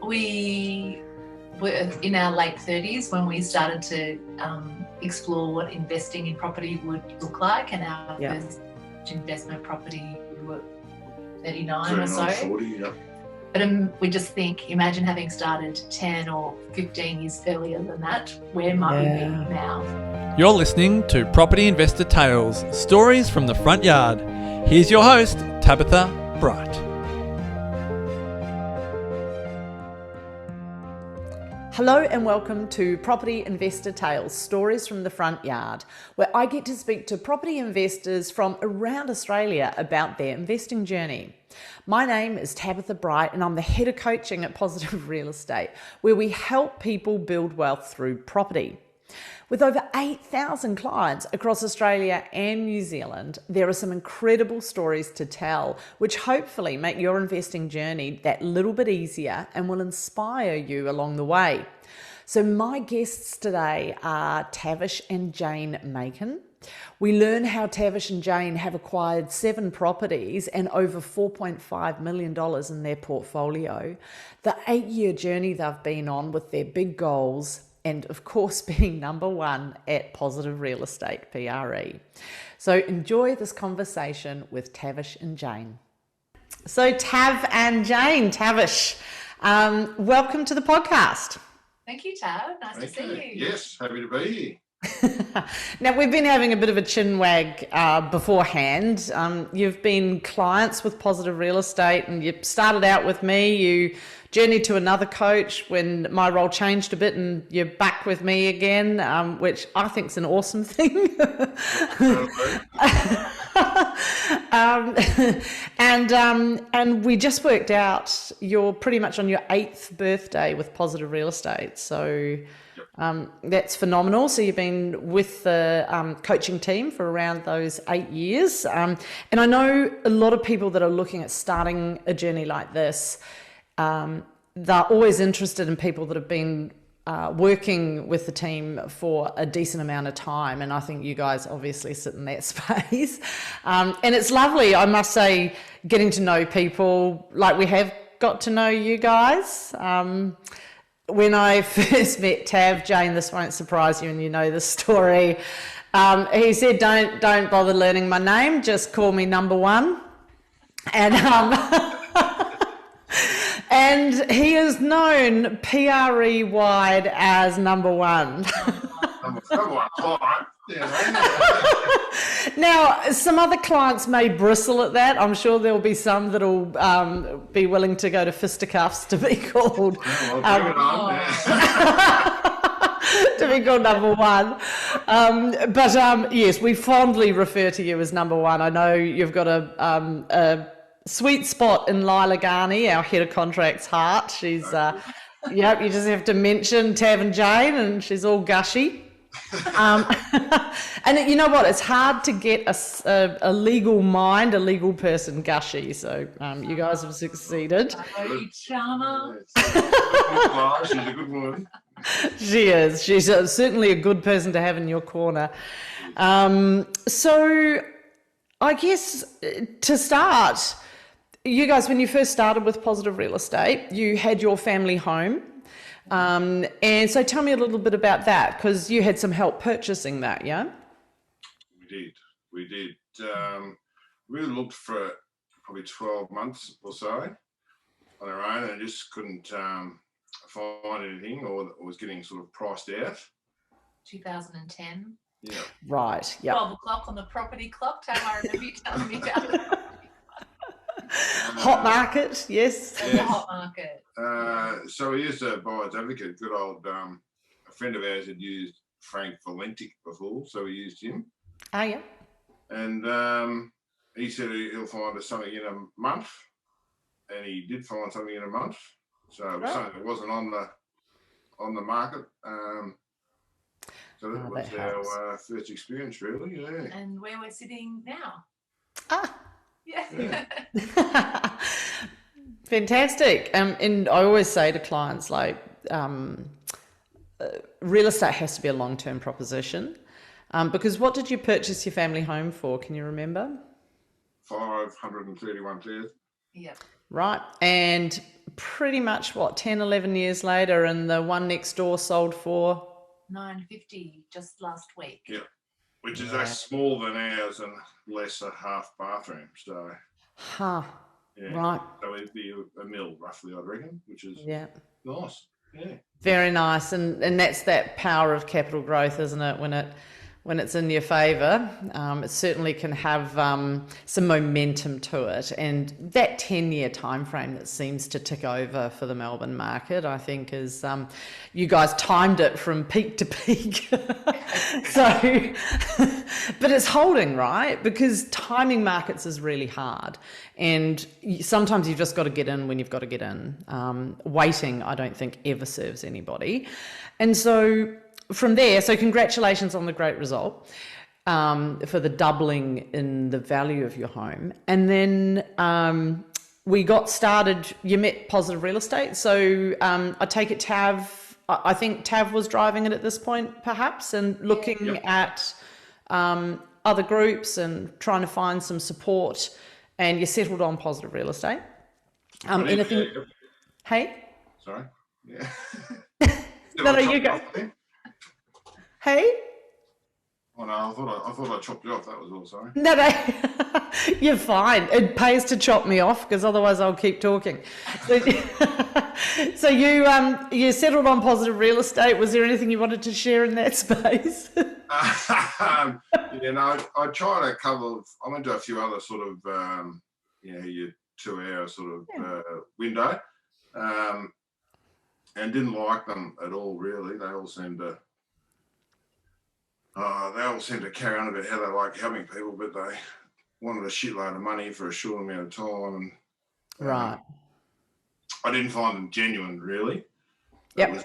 we were in our late 30s when we started to explore what investing in property would look like, and our first investment property, we were 39 or so. 40, yeah. But we just think, imagine having started 10 or 15 years earlier than that. Where might we be now? You're listening to Property Investor Tales, stories from the front yard. Here's your host, Tabitha Bright. Hello and welcome to Property Investor Tales, stories from the front yard, where I get to speak to property investors from around Australia about their investing journey. My name is Tabitha Bright and I'm the head of coaching at Positive Real Estate, where we help people build wealth through property. With over 8,000 clients across Australia and New Zealand, there are some incredible stories to tell, which hopefully make your investing journey that little bit easier and will inspire you along the way. So my guests today are Tavish and Jane Macon. We learn how Tavish and Jane have acquired 7 properties and over $4.5 million in their portfolio, the 8-year journey they've been on with their big goals, and of course being number one at Positive Real Estate, PRE. So enjoy this conversation with Tavish and Jane. So Tav and Jane, Tavish, welcome to the podcast. Thank you, Tav. Nice to see you. Yes, happy to be here. Now, we've been having a bit of a chin wag beforehand. You've been clients with Positive Real Estate and you started out with me. You journeyed to another coach when my role changed a bit and you're back with me again, which I think is an awesome thing. And we just worked out you're pretty much on your 8th birthday with Positive Real Estate. So that's phenomenal. So you've been with the coaching team for around those 8 years. And I know a lot of people that are looking at starting a journey like this, they're always interested in people that have been working with the team for a decent amount of time. And I think you guys obviously sit in that space. And it's lovely, I must say, getting to know people like we have got to know you guys. When I first met Tav, Jane, this won't surprise you and you know this story. He said, don't bother learning my name, just call me number one. And and he is known PRE wide as number one. Number one client. Now, some other clients may bristle at that. I'm sure there'll be some that'll be willing to go to fisticuffs to be called. To be called number one. But yes, we fondly refer to you as number one. I know you've got a sweet spot in Lila Ghani, our head of contracts, heart. She's, you just have to mention Tav and Jane and she's all gushy. And you know what? It's hard to get a legal mind, a legal person gushy. So you guys have succeeded. Charmer. She's a good woman. She is. She's certainly a good person to have in your corner. So I guess to start, you guys, when you first started with Positive Real Estate, you had your family home. And so tell me a little bit about that, because you had some help purchasing that, yeah? We did. We looked for probably 12 months or so on our own and just couldn't find anything or was getting sort of priced out. 2010. Yeah. Right, yeah. 12 o'clock on the property clock. Tam, I remember you telling me about it. Hot market, yes. The hot market. So we used a buyer's advocate, good old a friend of ours had used Frank Valenti before, so we used him. Oh, yeah. And he said he'll find us something in a month, and he did find something in a month. So it was something that wasn't on the market. So that was our first experience, really. Yeah. And where we're sitting now. Ah. Yeah. Fantastic. And I always say to clients, like, real estate has to be a long-term proposition. Because what did you purchase your family home for? Can you remember? 531,000. Yep. Right. And pretty much, 10, 11 years later, and the one next door sold for? 950 just last week. Yeah. Which is smaller than ours and less a half bathroom. So, Right. So it'd be a mil roughly, I reckon, which is nice. Yeah. Very nice. And that's that power of capital growth, isn't it? When it's in your favour, it certainly can have some momentum to it. And that 10-year time frame that seems to tick over for the Melbourne market, I think, is you guys timed it from peak to peak. So, but it's holding, right? Because timing markets is really hard. And sometimes you've just got to get in when you've got to get in. Waiting, I don't think, ever serves anybody. And so from there, so congratulations on the great result for the doubling in the value of your home. And then we got started, you met Positive Real Estate. So I take it I think Tav was driving it at this point, perhaps, and looking at other groups and trying to find some support. And you settled on Positive Real Estate. Anything? Hey? Sorry. Yeah. No, you go. Hey? Oh no, I thought I chopped you off. That was all. Sorry. No, you're fine. It pays to chop me off because otherwise I'll keep talking. So you settled on Positive Real Estate. Was there anything you wanted to share in that space? I tried a couple of. I went to a few other sort of, your 2-hour sort of window, and didn't like them at all. Really, they all seemed to carry on about how they like helping people, but they wanted a shitload of money for a short amount of time. And, right. I didn't find them genuine, really. That was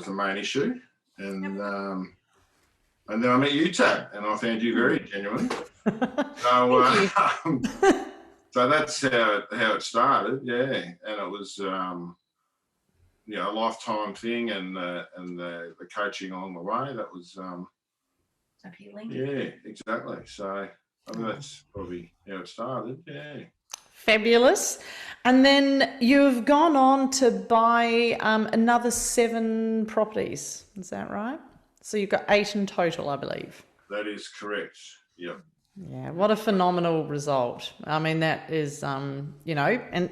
the main issue. And and then I met you, Tab, and I found you very genuine. So so that's how it started, yeah. And it was a lifetime thing, and the coaching along the way. That was appealing. Yeah, exactly. So I mean, that's probably how it started. Yeah. Fabulous. And then you've gone on to buy another 7 properties. Is that right? So you've got 8 in total, I believe. That is correct. Yep. Yeah, what a phenomenal result. I mean, that is, and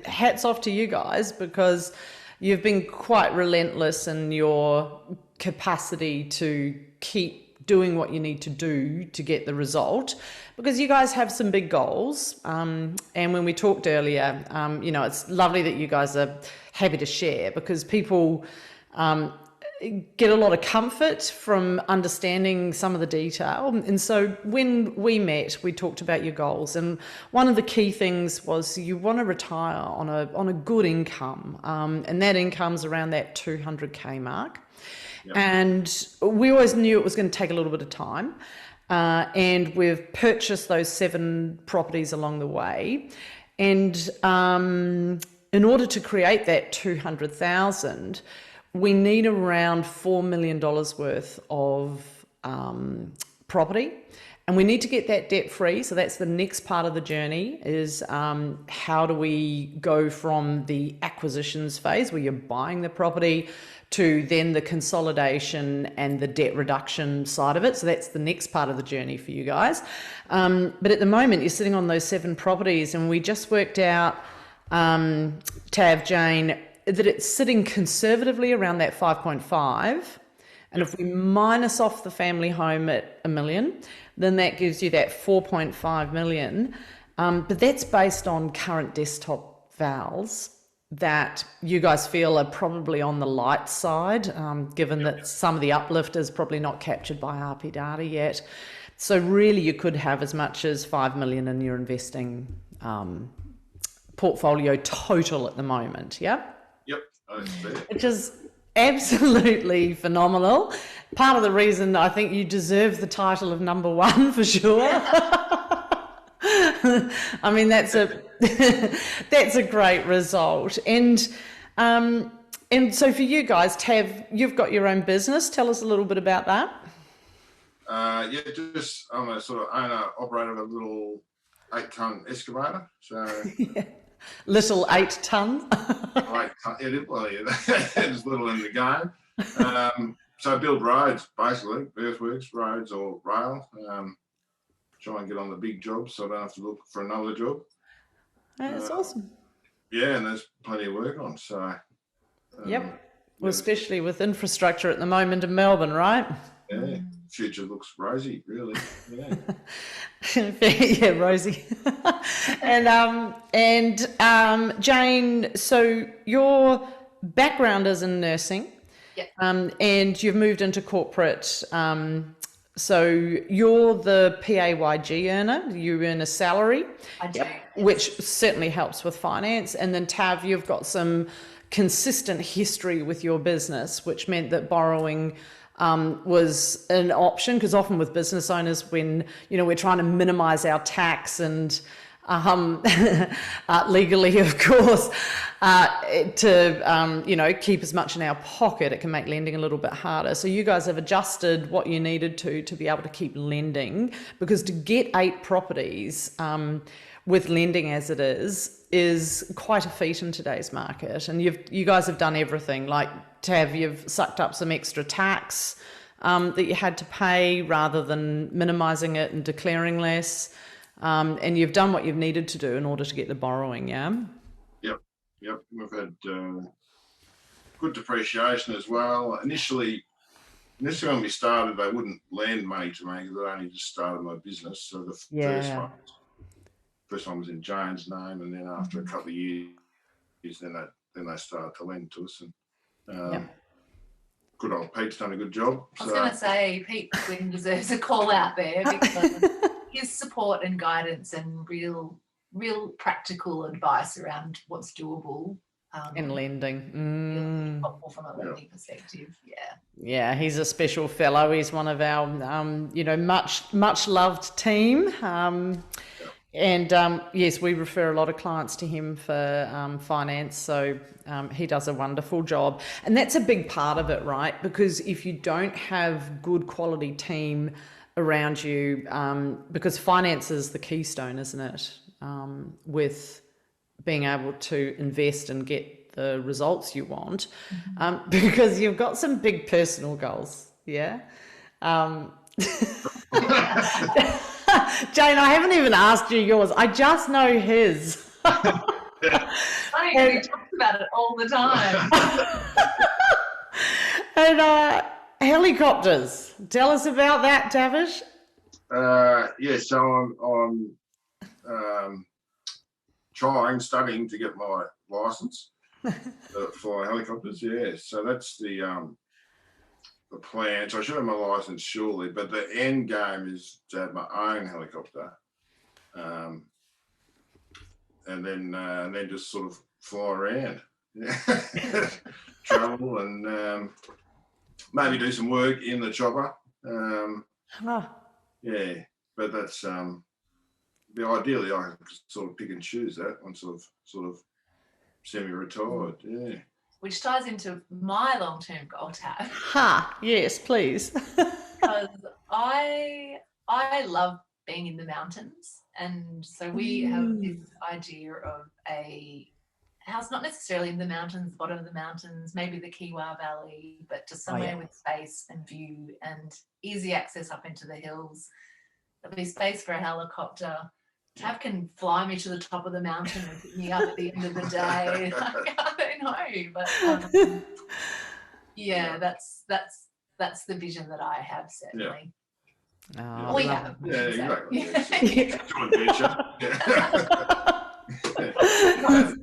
hats off to you guys, because you've been quite relentless in your capacity to keep doing what you need to do to get the result, because you guys have some big goals. And when we talked earlier, it's lovely that you guys are happy to share, because people get a lot of comfort from understanding some of the detail. And so when we met, we talked about your goals, and one of the key things was you want to retire on a good income, and that income's around that 200K mark. Yep. And we always knew it was going to take a little bit of time, and we've purchased those 7 properties along the way. And in order to create that 200,000, we need around $4 million worth of property, and we need to get that debt free. So that's the next part of the journey, is how do we go from the acquisitions phase where you're buying the property to then the consolidation and the debt reduction side of it. So that's the next part of the journey for you guys. But at the moment, you're sitting on those 7 properties, and we just worked out, Tav, Jane, that it's sitting conservatively around that 5.5. And if we minus off the family home at $1 million, then that gives you that 4.5 million. But that's based on current desktop vals that you guys feel are probably on the light side, given that some of the uplift is probably not captured by RP data yet. So really you could have as much as 5 million in your investing portfolio total at the moment, yeah? Yep. Which is absolutely phenomenal. Part of the reason I think you deserve the title of number 1 for sure. I mean, that's a great result. And so for you guys, Tav, you've got your own business. Tell us a little bit about that. I'm a sort of owner operator of a little 8-ton excavator. So Little 8 ton. It's little in the game. So I build roads, basically, earthworks, roads or rail. Try and get on the big jobs so I don't have to look for another job. That's awesome. Yeah, and there's plenty of work on. So yep. Well, especially with infrastructure at the moment in Melbourne, right? Yeah, future looks rosy, really. Yeah. Yeah, rosy. and Jane, so your background is in nursing. Yep. And you've moved into corporate. So you're the PAYG earner. You earn a salary. I do. Which certainly helps with finance. And then Tav, you've got some consistent history with your business, which meant that borrowing was an option, because often with business owners, when we're trying to minimize our tax and legally, of course, to keep as much in our pocket, it can make lending a little bit harder. So you guys have adjusted what you needed to be able to keep lending, because to get 8 properties with lending as it is quite a feat in today's market. And you guys have done everything. Like Tav, you've sucked up some extra tax that you had to pay rather than minimising it and declaring less. And you've done what you've needed to do in order to get the borrowing, yeah? Yep. We've had good depreciation as well. Initially when we started, they wouldn't lend money to me because I only just started my business. So the first one was in Jane's name, and then after a couple of years, then they started to lend to us. And good old Pete's done a good job. I was going to say, Pete Quinn deserves a call out there, because his support and guidance and real practical advice around what's doable in lending, helpful from a lending perspective. Yeah, he's a special fellow. He's one of our much loved team. And yes, we refer a lot of clients to him for finance, so he does a wonderful job. And that's a big part of it, right? Because if you don't have good quality team around you, because finance is the keystone, isn't it? With being able to invest and get the results you want, because you've got some big personal goals, yeah? Jane, I haven't even asked you yours. I just know his. Funny, we talk about it all the time. And helicopters. Tell us about that, Tavish. So I'm studying to get my license for helicopters. Yeah, so that's the plan. So I should have my license surely, but the end game is to have my own helicopter, and then just sort of fly around, travel, and maybe do some work in the chopper. Yeah, but that's ideally I could sort of pick and choose that. I'm sort of semi-retired. Yeah. Which ties into my long-term goal, Tab. Yes, please. Because I love being in the mountains, and so we have this idea of a house, not necessarily in the mountains, bottom of the mountains, maybe the Kiwa Valley, but just somewhere with space and view and easy access up into the hills. There'll be space for a helicopter. Tav can fly me to the top of the mountain and pick me up at the end of the day. I don't know, but that's the vision that I have, certainly. Yeah. We have. Exactly. It's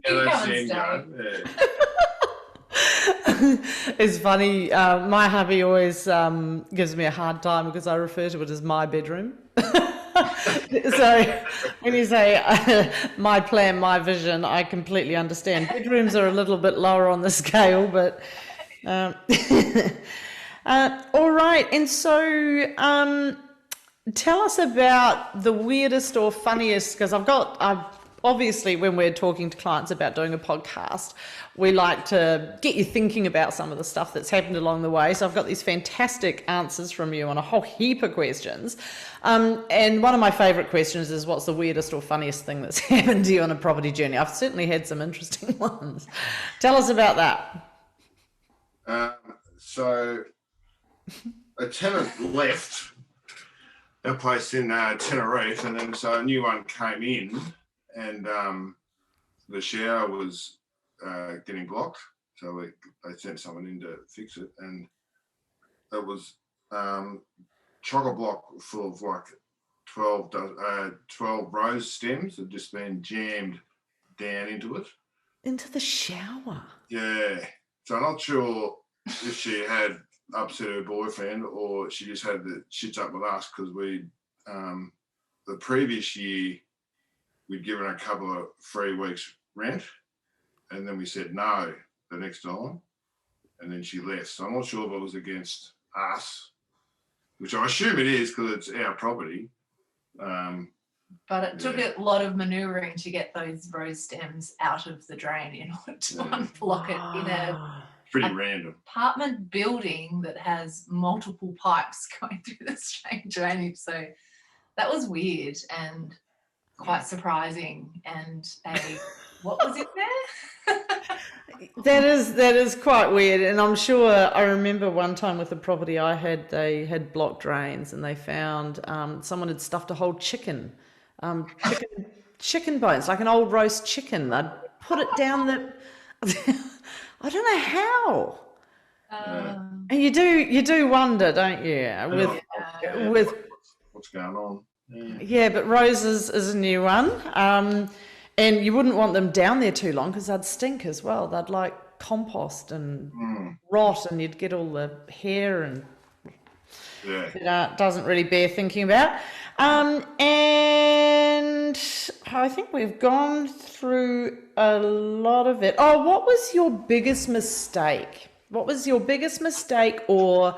an adventure. It's funny. My hubby always gives me a hard time because I refer to it as my bedroom. So when you say my plan, my vision, I completely understand. Bedrooms are a little bit lower on the scale, but all right. And so tell us about the weirdest or funniest, because I've obviously when we're talking to clients about doing a podcast, we like to get you thinking about some of the stuff that's happened along the way. So I've got these fantastic answers from you on a whole heap of questions. And one of my favourite questions is, what's the weirdest or funniest thing that's happened to you on a property journey? I've certainly had some interesting ones. Tell us about that. So a tenant left our place in Tenerife, and then so a new one came in, and the shower was getting blocked, so they sent someone in to fix it, and it was chock-a block full of like 12 rose stems had just been jammed down into it. Into the shower? Yeah. So I'm not sure if she had upset her boyfriend or she just had the shits up with us, because we, the previous year, we'd given her a couple of free weeks rent, and then we said no the next time, and then she left. So I'm not sure if it was against us, which I assume it is because it's our property. But it took a lot of manoeuvring to get those rose stems out of the drain in order to unblock it in a pretty random apartment building that has multiple pipes going through the drainage. So that was weird and quite surprising. And what was in there? That is quite weird, and I'm sure I remember one time with the property I had, they had blocked drains, and they found someone had stuffed a whole chicken bones, like an old roast chicken. They'd put it down the I don't know how. And you do wonder, don't you? With what's going on? Yeah, but Rose is a new one. And you wouldn't want them down there too long because they'd stink as well. They'd like compost and rot, and you'd get all the hair, and it doesn't really bear thinking about. And I think we've gone through a lot of it. Oh, what was your biggest mistake? What was your biggest mistake or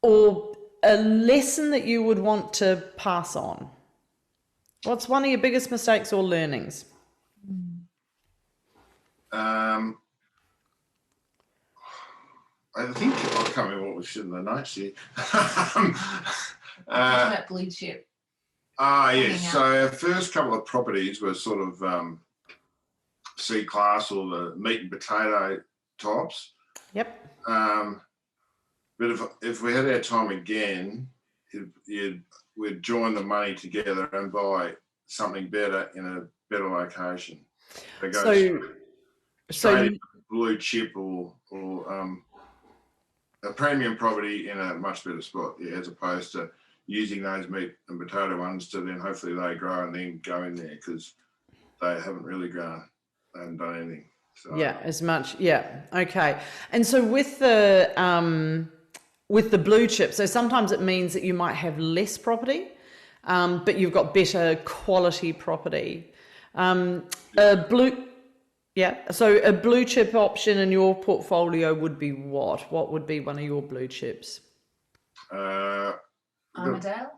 a lesson that you would want to pass on? What's one of your biggest mistakes or learnings? I think I can't remember what was in the notes here. That blue chip. Yes. So our first couple of properties were sort of C class or the meat and potato types. Yep. But if we had our time again, we'd join the money together and buy something better in a better location. So blue chip or a premium property in a much better spot, as opposed to using those meat and potato ones to then hopefully they grow and then go in there, because they haven't really grown. They haven't done anything. So. Yeah, as much. Yeah. Okay. And so with the blue chip, so sometimes it means that you might have less property, but you've got better quality property. So a blue chip option in your portfolio would be what? What would be one of your blue chips? Armadale?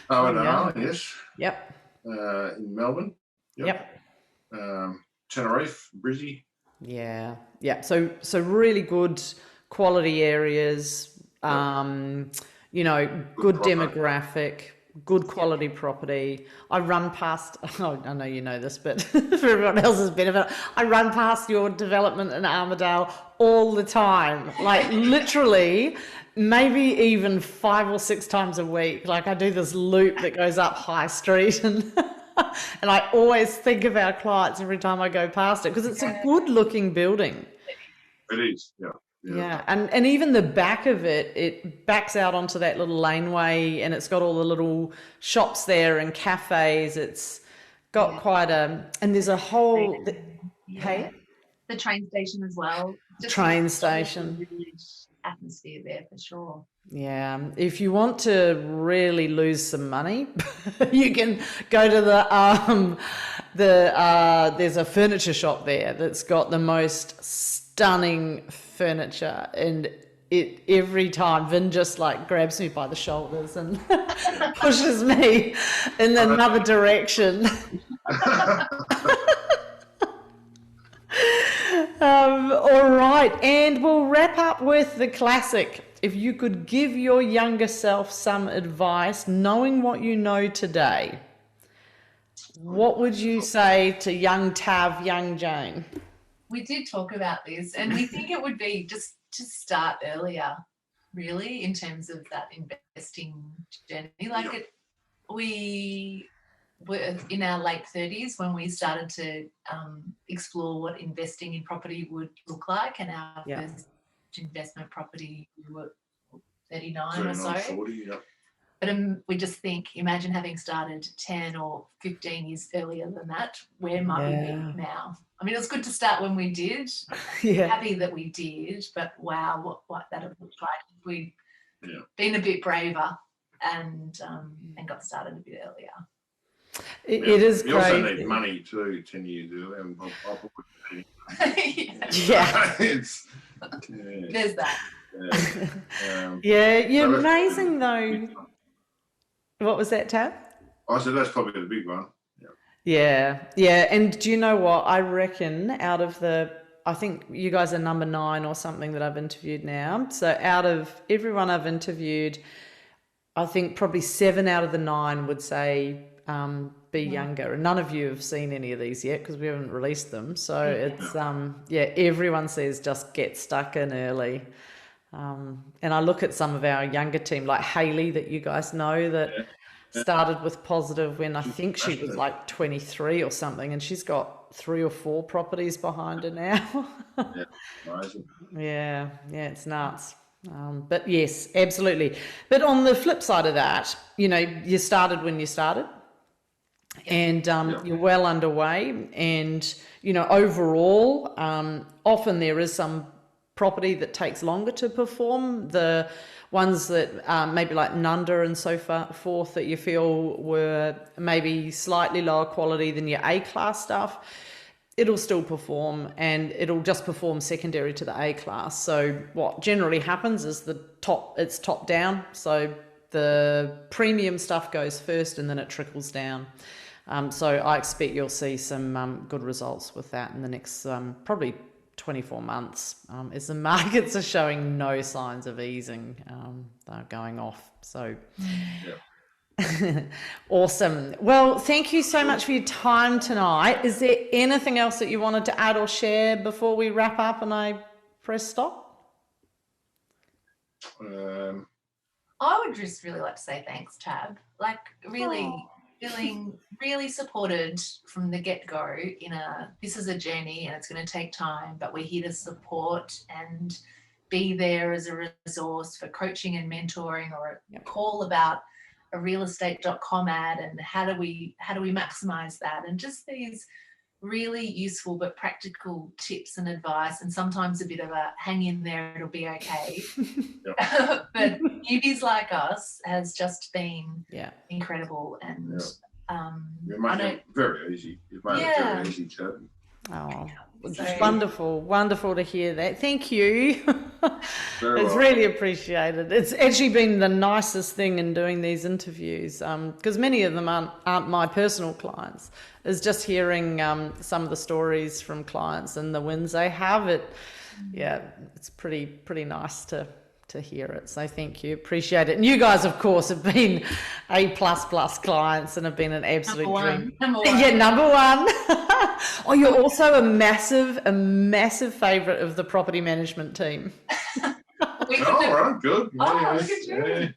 Armadale, yes. Yep. In Melbourne. Yep. Tenerife, Brizzy. Yeah. Yeah. So really good quality areas, good demographic, good quality property. I run past, I know you know this, but for everyone else's benefit, I run past your development in Armadale all the time, like literally maybe even 5 or 6 times a week. Like I do this loop that goes up High Street, and and I always think of our clients every time I go past it, because it's a good looking building. It is, yeah. Yeah, and even the back of it backs out onto that little laneway, and it's got all the little shops there and cafes. It's got quite and there's a whole, hey? The train station as well. Train station. Atmosphere there for sure. Yeah, if you want to really lose some money, you can go to there's a furniture shop there that's got the most stunning furniture, and it every time. Vin just like grabs me by the shoulders and pushes me in another direction. All right, and we'll wrap up with the classic. If you could give your younger self some advice, knowing what you know today, what would you say to young Tav, young Jane? We did talk about this, and we think it would be just to start earlier, really, in terms of that investing journey. Like we were in our late 30s when we started to explore what investing in property would look like, and our first investment property, we were 39 or so. 40, But we just think, imagine having started 10 or 15 years earlier than that, where might we be now? I mean, it was good to start when we did. Happy that we did, but wow, what that would look like if we'd been a bit braver and got started a bit earlier. It is great. You also need money too, 10 years earlier. There's that. You're amazing though. What was that, Tab? I said that's probably the big one. Yeah. And do you know what? I reckon out of I think you guys are number 9 or something that I've interviewed now. So out of everyone I've interviewed, I think probably 7 out of the 9 would say be younger. And none of you have seen any of these yet because we haven't released them. So it's, everyone says just get stuck in early. And I look at some of our younger team, like Hayley, that you guys know, that started with Positive when I think she was like 23 or something, and she's got 3 or 4 properties behind her now. Yeah, it's nuts. But yes, absolutely. But on the flip side of that, you started when you started. And you're well underway, and overall, often there is some property that takes longer to perform. The ones that maybe like Nunda and so forth that you feel were maybe slightly lower quality than your A-class stuff, it'll still perform, and it'll just perform secondary to the A-class. So what generally happens is it's top down. So the premium stuff goes first and then it trickles down. So I expect you'll see some good results with that in the next probably 24 months, as the markets are showing no signs of easing. They're going off. So awesome. Well, thank you so much for your time tonight. Is there anything else that you wanted to add or share before we wrap up and I press stop? I would just really like to say thanks, Tab. Like feeling really supported from the get-go. This is a journey and it's going to take time, but we're here to support and be there as a resource for coaching and mentoring, or a call about a realestate.com ad and how do we maximize that, and just these really useful but practical tips and advice, and sometimes a bit of a hang in there, it'll be okay. But newbies like us has just been incredible, and you made it very easy. You've made it very easy, Chad. Oh, it's wonderful to hear that. Thank you. It's really appreciated. It's actually been the nicest thing in doing these interviews, because many of them aren't my personal clients. Is just hearing some of the stories from clients and the wins they have. It's pretty nice to hear it. So thank you, appreciate it. And you guys, of course, have been A++ clients and have been an absolute dream. Number one. Yeah, number one. Oh, you're also a massive favourite of the property management team. Right, good. Look at you.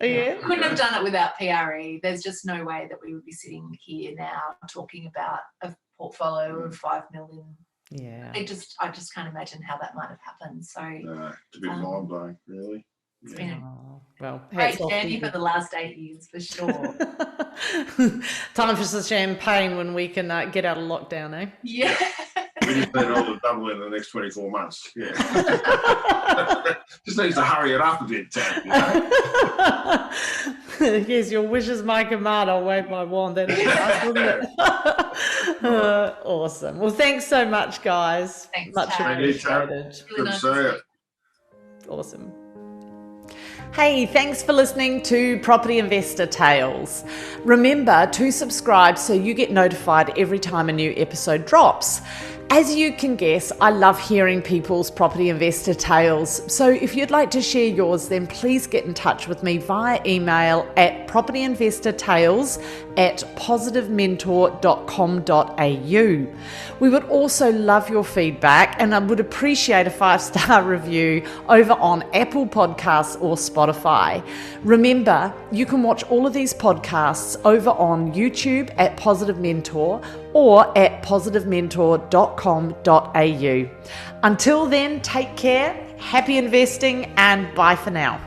Yeah. We couldn't have done it without PRE. There's just no way that we would be sitting here now talking about a portfolio of 5 million. Yeah. I just can't imagine how that might have happened. So it's a bit mind-blowing, really. It's been a great journey for the last 8 years, for sure. Time for some champagne when we can get out of lockdown, eh? Yeah. We just need all the double in the next 24 months. Yeah. Just needs to hurry it up a bit, Tab. Yes, your wishes my command. I'll wave my wand. That'd be nice, wouldn't it? Awesome. Well, thanks so much, guys. Thanks, Much Tab. appreciated. Really nice Good to see you. Awesome. Hey, thanks for listening to Property Investor Tales. Remember to subscribe so you get notified every time a new episode drops. As you can guess, I love hearing people's property investor tales. So if you'd like to share yours, then please get in touch with me via email at propertyinvestortales@positivementor.com.au. We would also love your feedback, and I would appreciate a 5-star review over on Apple Podcasts or Spotify. Remember, you can watch all of these podcasts over on YouTube at Positive Mentor or at positivementor.com.au. Until then, take care, happy investing, and bye for now.